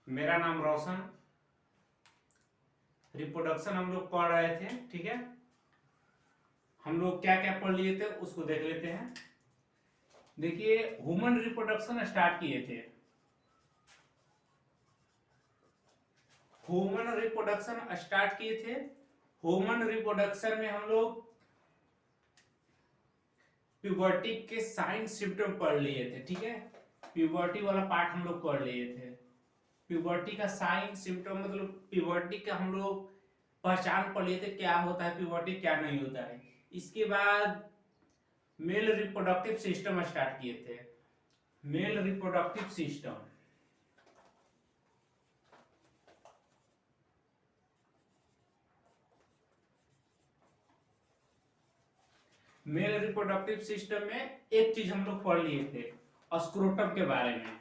मेरा नाम रोशन। रिप्रोडक्शन हम लोग पढ़ रहे थे, ठीक है। हम लोग क्या क्या पढ़ लिए थे उसको देख लेते हैं। देखिए, ह्यूमन रिप्रोडक्शन स्टार्ट किए थे। ह्यूमन रिप्रोडक्शन स्टार्ट किए थे। ह्यूमन रिप्रोडक्शन में हम लोग प्यूबर्टी के साइन सिम्टम पढ़ लिए थे, ठीक है। प्यूबर्टी वाला पार्ट हम लोग पढ़ लिए थे। प्यूबर्टी का साइन सिम्टम मतलब प्यूबर्टी का हम लोग पहचान पढ़ लिए थे, क्या होता है प्यूबर्टी, क्या नहीं होता है। इसके बाद मेल रिप्रोडक्टिव सिस्टम स्टार्ट किए थे। Male reproductive system, male reproductive system में एक चीज हम लोग पढ़ लिए थे, स्क्रोटम के बारे में,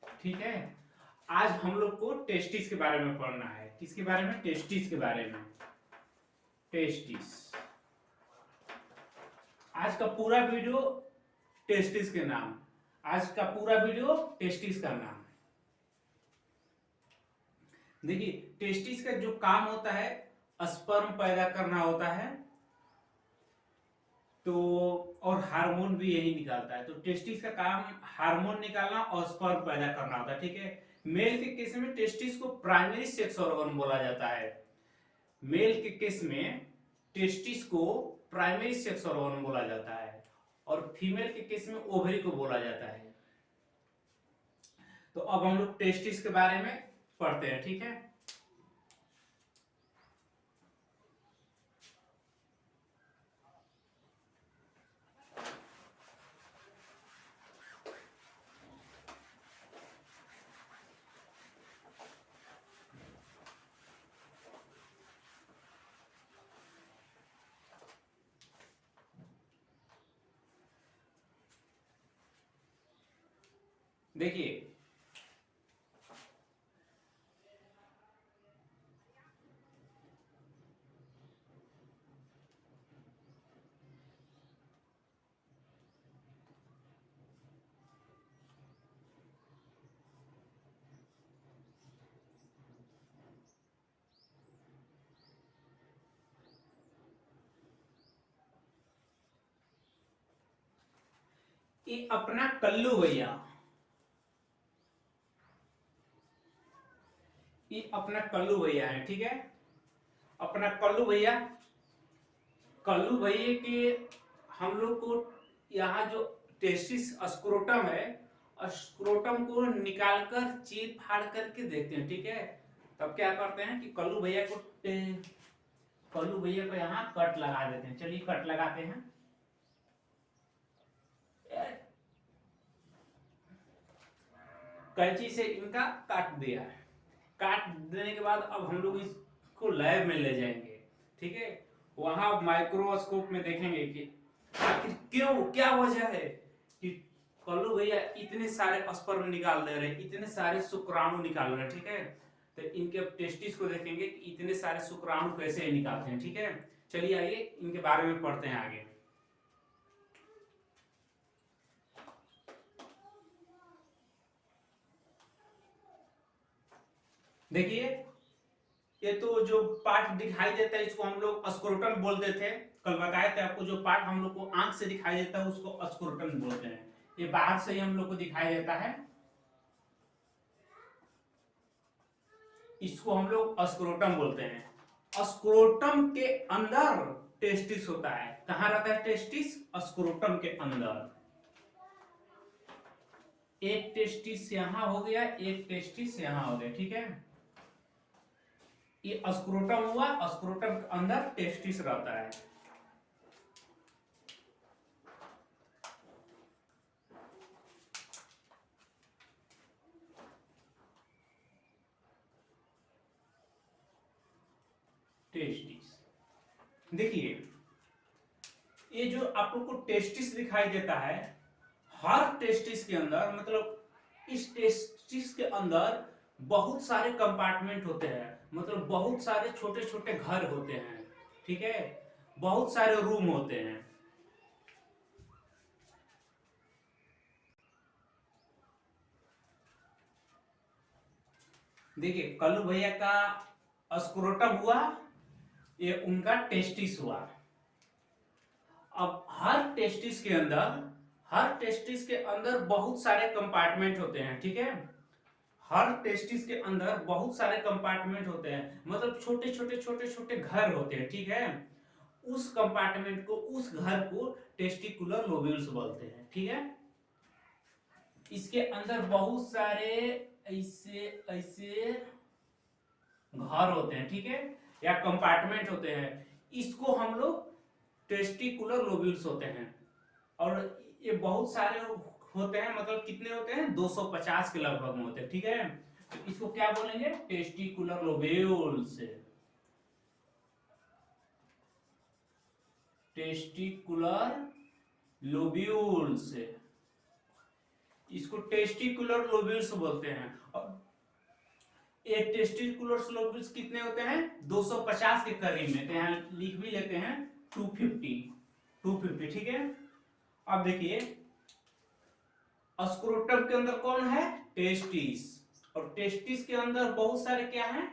ठीक है। आज हम लोग को टेस्टिस के बारे में पढ़ना है। किसके बारे में? टेस्टिस के बारे में। टेस्टिस, आज का पूरा वीडियो टेस्टिस के नाम, आज का पूरा वीडियो टेस्टिस का नाम। देखिए, टेस्टिस का जो काम होता है, स्पर्म पैदा करना होता है, तो और हार्मोन भी यही निकालता है। तो टेस्टिस का काम हार्मोन निकालना और स्पर्म पैदा करना होता है, ठीक है। मेल के केस में टेस्टिस को प्राइमरी सेक्स ऑर्गन बोला जाता है। मेल के केस में टेस्टिस को प्राइमरी सेक्स ऑर्गन बोला जाता है, और फीमेल के केस में ओवरी को बोला जाता है। तो अब हम लोग टेस्टिस के बारे में पढ़ते हैं, ठीक है। देखिए, ये अपना कल्लू भैया, ये अपना कल्लू भैया है, ठीक है। अपना कल्लू भैया, कल्लू भैया के हम लोग को यहाँ जो टेस्टिस स्क्रोटम है, स्क्रोटम को निकालकर चीर फाड़ करके देखते हैं, ठीक है। तब क्या करते हैं कि कल्लू भैया को कल्लू भैया को यहाँ कट लगा देते हैं। चलिए कट लगाते हैं। कैंची से इनका काट दिया। काट देने के बाद अब हम लोग इसको लैब में ले जाएंगे, ठीक है। वहां माइक्रोस्कोप में देखेंगे कि आखिर क्यों, क्या वजह है कि कल्लू भैया इतने सारे स्पर्म निकाल दे रहे हैं, इतने सारे शुक्राणु निकाल रहे हैं, ठीक है। तो इनके टेस्टिस को देखेंगे कि इतने सारे शुक्राणु कैसे निकालते हैं, ठीक है। चलिए आइए इनके बारे में पढ़ते हैं आगे। देखिए, ये तो जो पार्ट दिखाई देता है इसको हम लोग स्क्रोटम बोलते थे। कल बताए थे आपको, जो पार्ट हम लोग को आंख से दिखाई देता है उसको स्क्रोटम बोलते हैं। ये बाहर से ही हम लोग को दिखाई देता है, इसको हम लोग स्क्रोटम बोलते हैं। स्क्रोटम के अंदर टेस्टिस होता है। कहां रहता है टेस्टिस? स्क्रोटम के अंदर। एक टेस्टिस यहां हो गया, एक टेस्टिस यहां हो गया, ठीक है। ये स्क्रोटम हुआ, स्क्रोटम के अंदर टेस्टिस रहता है। टेस्टिस, देखिए ये जो आप लोग को टेस्टिस दिखाई देता है, हर टेस्टिस के अंदर मतलब इस टेस्टिस के अंदर बहुत सारे कंपार्टमेंट होते हैं, मतलब बहुत सारे छोटे छोटे घर होते हैं, ठीक है। बहुत सारे रूम होते हैं। देखिए कल्लू भैया का स्क्रोटम हुआ, ये उनका टेस्टिस हुआ। अब हर टेस्टिस के अंदर बहुत सारे कंपार्टमेंट होते हैं, ठीक है। हर टेस्टिस के अंदर बहुत सारे कंपार्टमेंट होते हैं, मतलब छोटे छोटे छोटे छोटे घर होते हैं, ठीक है। उस कंपार्टमेंट को, उस घर को टेस्टिकुलर लोब्यूल्स बोलते हैं, ठीक है। इसके अंदर बहुत सारे ऐसे ऐसे घर होते हैं, ठीक है, या कंपार्टमेंट होते हैं। इसको हम लोग टेस्टिकुलर लोब्यूल्स होते हैं। और ये बहुत सारे होते हैं, मतलब कितने होते हैं, 250 के लगभग में होते हैं, ठीक है। तो इसको क्या बोलेंगे, टेस्टिकुलर लोब्यूल्स। टेस्टिकुलर लोब्यूल्स, इसको टेस्टिकुलर लोब्यूल्स बोलते हैं। और ये टेस्टिकुलर लोब्यूल्स कितने होते हैं, 250 के करीब में, तो यहाँ लिख भी लेते हैं 250, ठीक है। अब देखिए स्क्रोटम के अंदर कौन है, टेस्टिस, और टेस्टिस के अंदर बहुत सारे क्या हैं,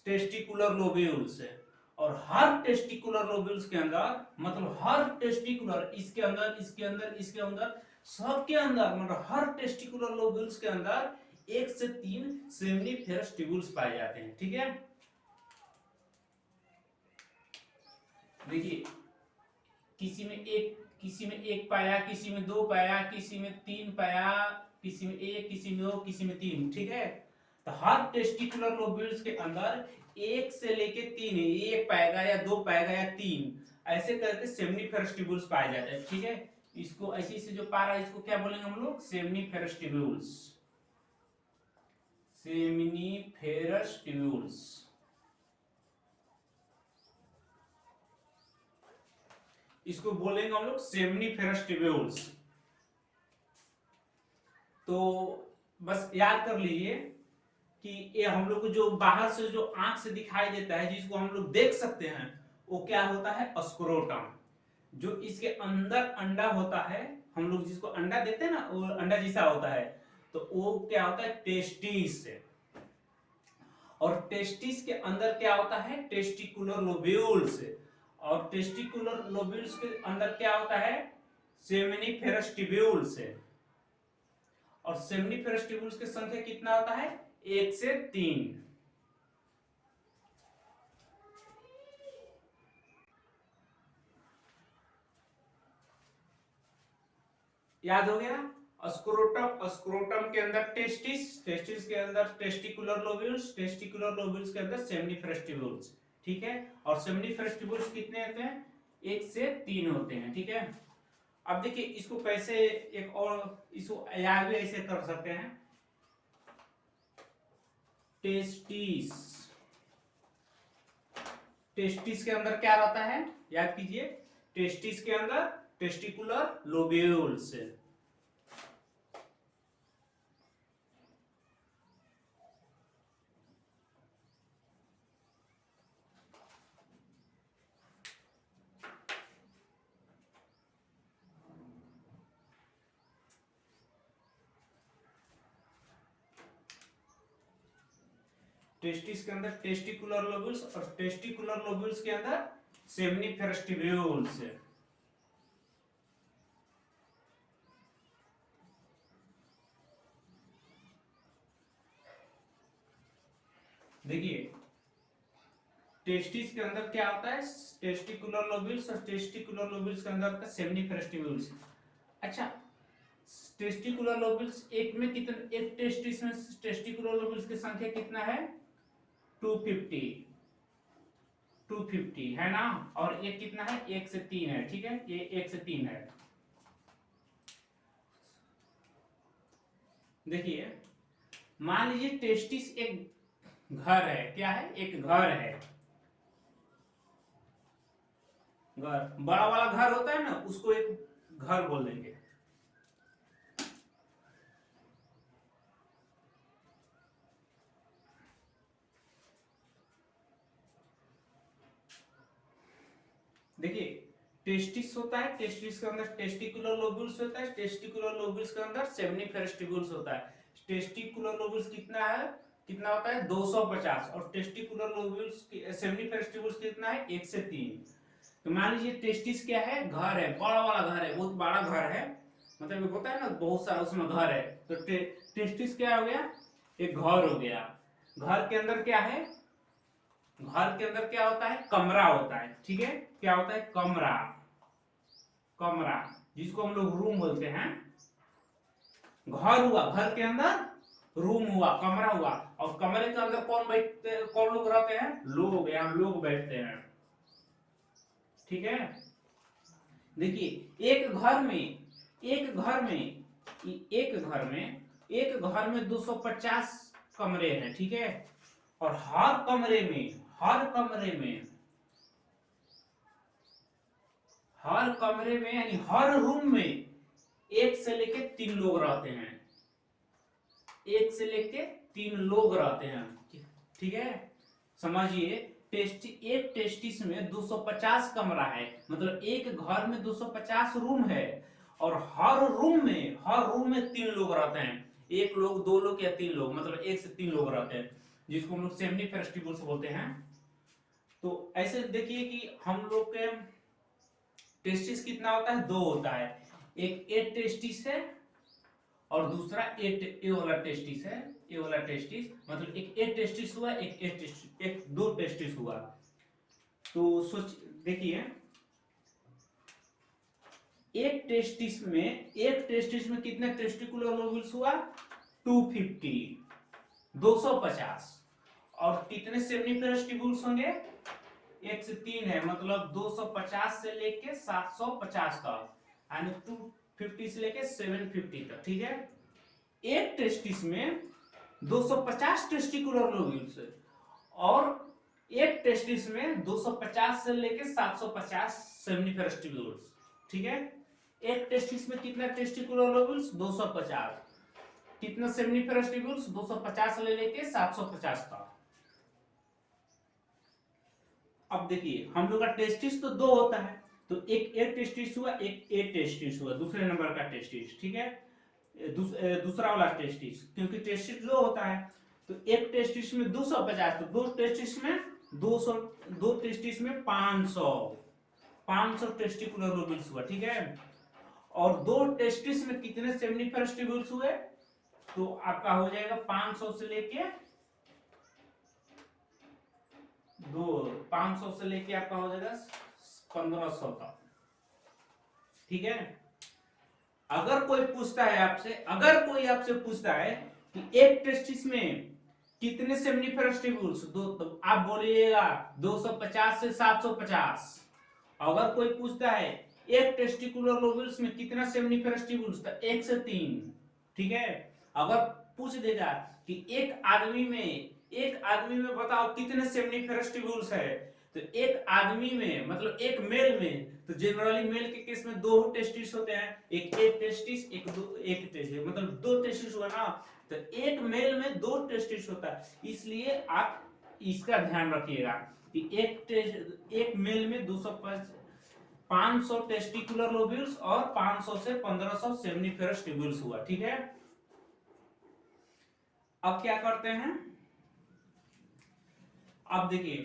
टेस्टिकुलर लोब्यूल्स है। और हर टेस्टिकुलर लोब्यूल्स के अंदर, मतलब हर टेस्टिकुलर, इसके अंदर इसके अंदर इसके अंदर सबके अंदर, मतलब हर टेस्टिकुलर लोब्यूल्स के अंदर 1 से 3 सेमिनिफेरस ट्यूब्यूल्स पाए जाते हैं, ठीक है। देखिए किसी में एक पाया, किसी में 2 पाया, किसी में 3 पाया, किसी में 1, किसी में 2, किसी में 3, ठीक है। तो हर टेस्टिकुलर लोब्यूल्स के अंदर 1 से लेके 3 है, 1 पाएगा या 2 पाएगा या 3, ऐसे करके सेमिनिफेरस ट्यूब्यूल्स पाए जाते हैं, ठीक है। इसको ऐसे से जो पा रहा है, इसको क्या बोलेंगे हम लोग, सेमिनिफेरस ट्यूब्यूल्स, सेमिनिफेरस ट्यूब्यूल्स। इसको बोलेंगे हम लोग सेमिनिफेरस ट्यूब्यूल्स। तो बस याद कर लीजिए कि ये हम लोग को जो बाहर से जो आंख से दिखाई देता है, जिसको हम लोग देख सकते हैं, वो क्या होता है, स्क्रोटम। जो इसके अंदर अंडा होता है, हम लोग जिसको अंडा देते हैं ना, वो अंडा जैसा होता है, तो वो क्या होता है, टेस्टिस। और टेस्टिस के अंदर क्या होता है, टेस्टिकुलर लोब्यूल्स। और टेस्टिकुलर लोब्यूल्स के अंदर क्या होता है, सेमिनिफेरस ट्यूब्यूल्स। और सेमिनिफेरस ट्यूब्यूल्स की संख्या कितना होता है, 1 से 3। याद हो गया, स्क्रोटम के अंदर टेस्टिस, टेस्टिस के अंदर टेस्टिकुलर लोब्यूल्स, टेस्टिकुलर लोब्यूल्स के अंदर सेमिनिफेरस ट्यूब्यूल्स, ठीक है। और सेमिनिफेरस ट्यूब्यूल्स कितने होते हैं, 1 से 3 होते हैं, ठीक है। अब देखिए इसको कैसे, एक और इसको याद भी ऐसे कर सकते हैं, टेस्टिस, टेस्टिस के अंदर क्या रहता है, याद कीजिए, टेस्टिस के अंदर टेस्टिकुलर लोब्यूल्स। टेस्टिस के अंदर टेस्टिकुलर लोब्यूल्स, और टेस्टिकुलर लोब्यूल्स के अंदर सेमिनिफेरस ट्यूब्यूल्स। देखिए टेस्टिस के अंदर क्या होता है, टेस्टिकुलर लोब्यूल्स, और टेस्टिकुलर लोब्यूल्स के अंदर का सेमिनिफेरस ट्यूब्यूल्स। अच्छा, टेस्टिकुलर लोब्यूल्स एक में कितने, एक टेस्टिस में टेस्टिकुलर लोब्यूल्स की संख्या कितना है, 250, 250 है ना। और ये कितना है, 1 से 3 है, ठीक है, ये 1 से 3 है। देखिए मान लीजिए टेस्टिस एक घर है, क्या है, एक घर है, घर, बड़ा वाला घर होता है ना, उसको एक घर बोल देंगे। देखिए टेस्टिस होता है, टेस्टिस के अंदर टेस्टिकुलर लोब्यूल्स होता है, टेस्टिकुलर लोब्यूल्स के अंदर सेमिनिफेरस ट्यूब्यूल्स होता है। टेस्टिकुलर लोब्यूल्स कितना है, कितना होता है 250, और टेस्टिकुलर लोब्यूल्स सेमिनिफेरस ट्यूब्यूल्स कितना है 1 से 3। तो मान लीजिए टेस्टिस क्या है, घर है, बड़ा वाला घर है, बहुत बड़ा घर है, मतलब एक होता है ना बहुत सारा उसमें घर है, तो टेस्टिस क्या हो गया, एक घर हो गया। घर के अंदर क्या है, घर के अंदर क्या होता है, कमरा होता है, ठीक है, क्या होता है, कमरा, कमरा जिसको हम लोग रूम बोलते हैं। घर हुआ, घर के अंदर रूम हुआ, कमरा हुआ, और कमरे के अंदर कौन बैठते, कौन लोग रहते हैं, लोग, यहाँ लोग बैठते हैं, ठीक है। देखिए एक घर में, एक घर में, एक घर में, एक घर में 250 कमरे हैं, ठीक है, और हर कमरे में, हर कमरे में, हर कमरे में यानी हर रूम में 1 से लेके 3 लोग रहते हैं, 1 से लेके 3 लोग रहते हैं, ठीक है। समझिए एक टेस्टिस में 250 कमरा है, मतलब एक घर में 250 रूम है, और हर रूम में 3 लोग रहते हैं, 1 लोग, 2 लोग या 3 लोग, मतलब 1 से 3 लोग रहते हैं, जिसको हम लोग सेमिनिफेरस ट्यूब्यूल्स बोलते हैं। तो ऐसे देखिए कि हम लोग के टेस्टिस कितना होता है, 2 होता है, एक ए टेस्टिस है और दूसरा ए वाला टेस्टिस है, ए वाला टेस्टिस, मतलब एक ए टेस्टिस हुआ, एक ए टेस्टिस, एक 2 टेस्टिस हुआ। तो सोच देखिए एक टेस्टिस में कितने टेस्टिकुलर लोब्यूल्स हुआ, 250, 250, और कितने सेमिनिफेरस ट्यूब्यूल्स होंगे, 1 से 3 है, मतलब 250 से लेके 750 तक, यानी 250 से लेके 750 तक, ठीक है। एक टेस्टिस में 250 टेस्टिकुलर लोब्यूल्स, और एक टेस्टिस में 250 से लेके 750 सेमिनिफेरस ट्यूब्यूल्स, ठीक है। एक टेस्टिस में कितना टेस्टिकुलर लोब्यूल्स, 250, कितना सेमिनिफेरस ट्यूब्यूल्स, 250 से लेके 750 तक। अब देखिए हम लोग का टेस्टिस तो 2 होता है, तो एक ए टेस्टिस हुआ, एक ए टेस्टिस हुआ, दूसरे नंबर का टेस्टिस, ठीक है, दूसरा वाला टेस्टिस, क्योंकि टेस्टिस 2 होता है, तो एक टेस्टिस में 250, तो 2 टेस्टिस में 200, 2 टेस्टिस में 500 टेस्टिकुलर लोब्यूल्स हुआ, ठीक है। और 2 टेस्टिस में कितने सेमिनिफेरस ट्यूब्यूल्स हुए, तो आपका हो जाएगा 500 से लेके 500 से लेके आपका हो जाएगा 1500 तक, ठीक है। अगर कोई पूछता है आपसे, अगर कोई आपसे पूछता है कि एक टेस्टिस में कितने सेमिनिफेरस ट्यूब्यूल्स, तो आप बोलिएगा 250 से 750। अगर कोई पूछता है एक टेस्टिकुलर लोब्यूल्स में कितना सेमिनिफेरस ट्यूब्यूल्स, तो 1 से 3, ठीक है। अगर पूछ देगा कि एक आदमी में बताओ कितने सेमिनिफेरस ट्यूब्यूल्स है, तो एक आदमी में मतलब एक मेल में, तो जनरली मेल के केस में 2 टेस्टिस होते हैं, एक टेस्टिस, एक टेस्टिस, मतलब 2 टेस्टिस हुआ ना, तो एक मेल में 2 टेस्टिस होता है, इसलिए आप इसका ध्यान रखिएगा कि एक मेल में 500 टेस्टिकुलर लोब्यूल्स और 500 से 1500 सेमिनिफेरस ट्यूब्यूल्स हुआ, ठीक है। अब क्या करते हैं, अब देखिए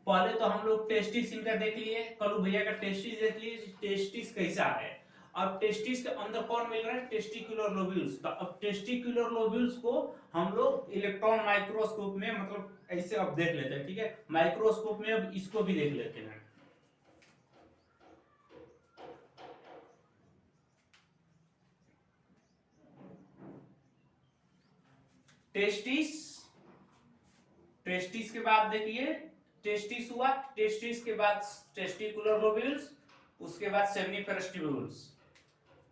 पहले तो हम लोग टेस्टिस इनका देख लिए, कलू भैया का टेस्टिस देख लिए, टेस्टिस कैसा है। अब टेस्टिस के अंदर कौन मिल रहा है, टेस्टिकुलर लोब्यूल्स। तो अब टेस्टिकुलर लोब्यूल्स को हम लोग इलेक्ट्रॉन माइक्रोस्कोप में मतलब ऐसे अब देख लेते हैं, ठीक है, माइक्रोस्कोप में अब इसको भी देख लेते हैं। टेस्टिस के बाद देखिए टेस्टिस हुआ, टेस्टिस के बाद टेस्टिकुलर लोब्यूल्स, उसके बाद सेमिनिफेरस ट्यूब्यूल्स।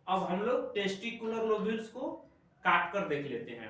अब हम लोग टेस्टिकुलर लोब्यूल्स को काट कर देख लेते हैं।